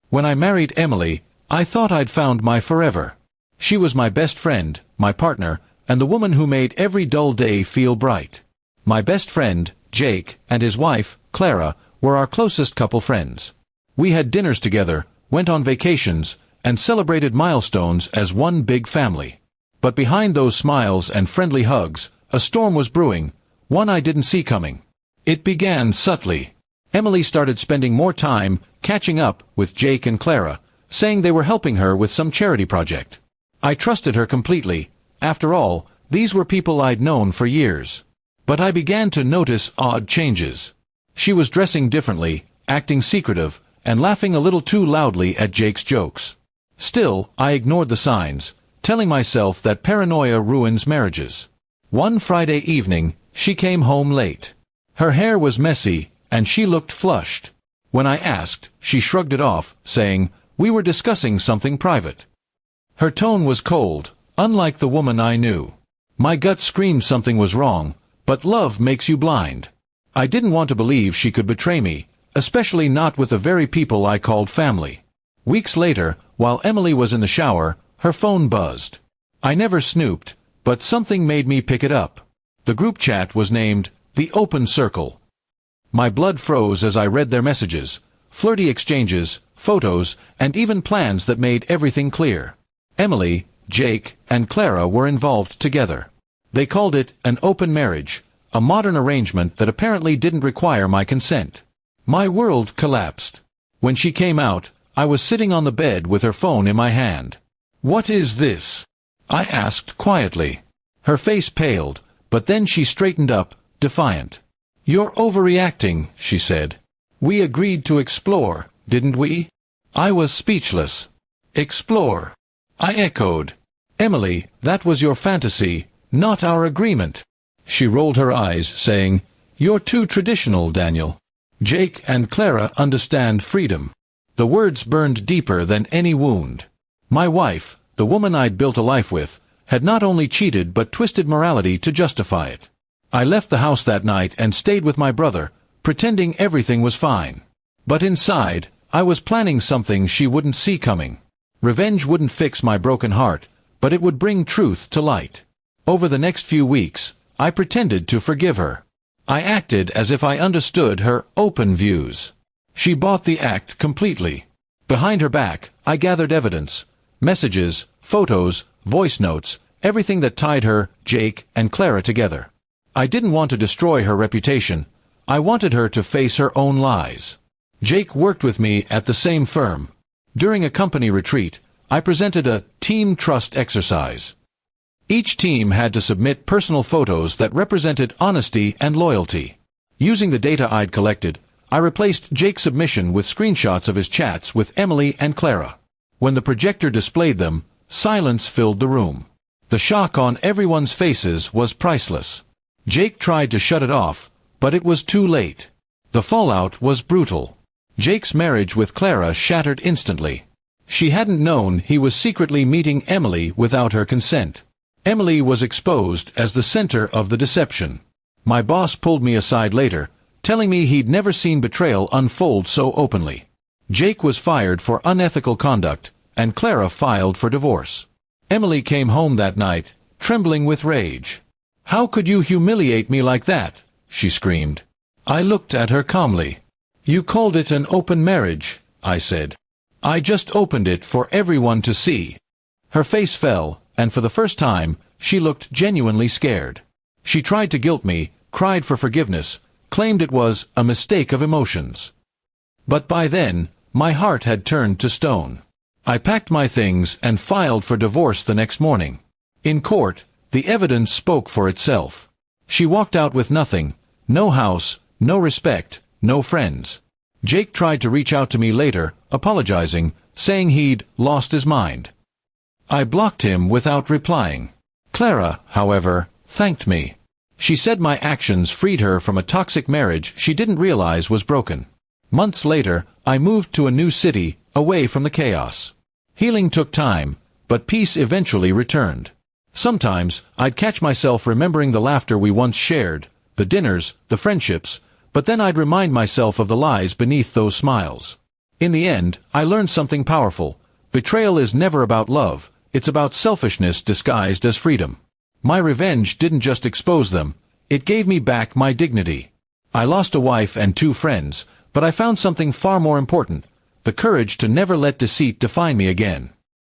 When I married Emily, I thought I'd found my forever. She was my best friend, my partner, and the woman who made every dull day feel bright. My best friend, Jake, and his wife, Clara, were our closest couple friends. We had dinners together, went on vacations, and celebrated milestones as one big family. But behind those smiles and friendly hugs, a storm was brewing, one I didn't see coming. It began subtly. Emily started spending more time catching up with Jake and Clara, saying they were helping her with some charity project. I trusted her completely. After all, these were people I'd known for years. But I began to notice odd changes. She was dressing differently, acting secretive, and laughing a little too loudly at Jake's jokes. Still, I ignored the signs, telling myself that paranoia ruins marriages. One Friday evening, she came home late. Her hair was messy, and she looked flushed. When I asked, she shrugged it off, saying, "We were discussing something private." Her tone was cold, unlike the woman I knew. My gut screamed something was wrong, but love makes you blind. I didn't want to believe she could betray me, especially not with the very people I called family. Weeks later, while Emily was in the shower, her phone buzzed. I never snooped, but something made me pick it up. The group chat was named The Open Circle. My blood froze as I read their messages, flirty exchanges, photos, and even plans that made everything clear. Emily, Jake, and Clara were involved together. They called it an open marriage, a modern arrangement that apparently didn't require my consent. My world collapsed. When she came out, I was sitting on the bed with her phone in my hand. "What is this?" I asked quietly. Her face paled, but then she straightened up, defiant. "You're overreacting," she said. "We agreed to explore, didn't we?" I was speechless. "Explore?" I echoed. "Emily, that was your fantasy, not our agreement." She rolled her eyes, saying, "You're too traditional, Daniel. Jake and Clara understand freedom." The words burned deeper than any wound. My wife, the woman I'd built a life with, had not only cheated but twisted morality to justify it. I left the house that night and stayed with my brother, pretending everything was fine. But inside, I was planning something she wouldn't see coming. Revenge wouldn't fix my broken heart, but it would bring truth to light. Over the next few weeks, I pretended to forgive her. I acted as if I understood her open views. She bought the act completely. Behind her back, I gathered evidence, messages, photos, voice notes, everything that tied her, Jake, and Clara together. I didn't want to destroy her reputation. I wanted her to face her own lies. Jake worked with me at the same firm. During a company retreat, I presented a team trust exercise. Each team had to submit personal photos that represented honesty and loyalty. Using the data I'd collected, I replaced Jake's submission with screenshots of his chats with Emily and Clara. When the projector displayed them, silence filled the room. The shock on everyone's faces was priceless. Jake tried to shut it off, but it was too late. The fallout was brutal. Jake's marriage with Clara shattered instantly. She hadn't known he was secretly meeting Emily without her consent. Emily was exposed as the center of the deception. My boss pulled me aside later, telling me he'd never seen betrayal unfold so openly. Jake was fired for unethical conduct, and Clara filed for divorce. Emily came home that night, trembling with rage. "How could you humiliate me like that?" she screamed. I looked at her calmly. "You called it an open marriage," I said. "I just opened it for everyone to see." Her face fell, and for the first time, she looked genuinely scared. She tried to guilt me, cried for forgiveness, claimed it was a mistake of emotions. But by then, my heart had turned to stone. I packed my things and filed for divorce the next morning. In court, the evidence spoke for itself. She walked out with nothing, no house, no respect, no friends. Jake tried to reach out to me later, apologizing, saying he'd lost his mind. I blocked him without replying. Clara, however, thanked me. She said my actions freed her from a toxic marriage she didn't realize was broken. Months later, I moved to a new city, away from the chaos. Healing took time, but peace eventually returned. Sometimes, I'd catch myself remembering the laughter we once shared, the dinners, the friendships, but then I'd remind myself of the lies beneath those smiles. In the end, I learned something powerful. Betrayal is never about love, it's about selfishness disguised as freedom. My revenge didn't just expose them, it gave me back my dignity. I lost a wife and 2 friends, but I found something far more important: the courage to never let deceit define me again.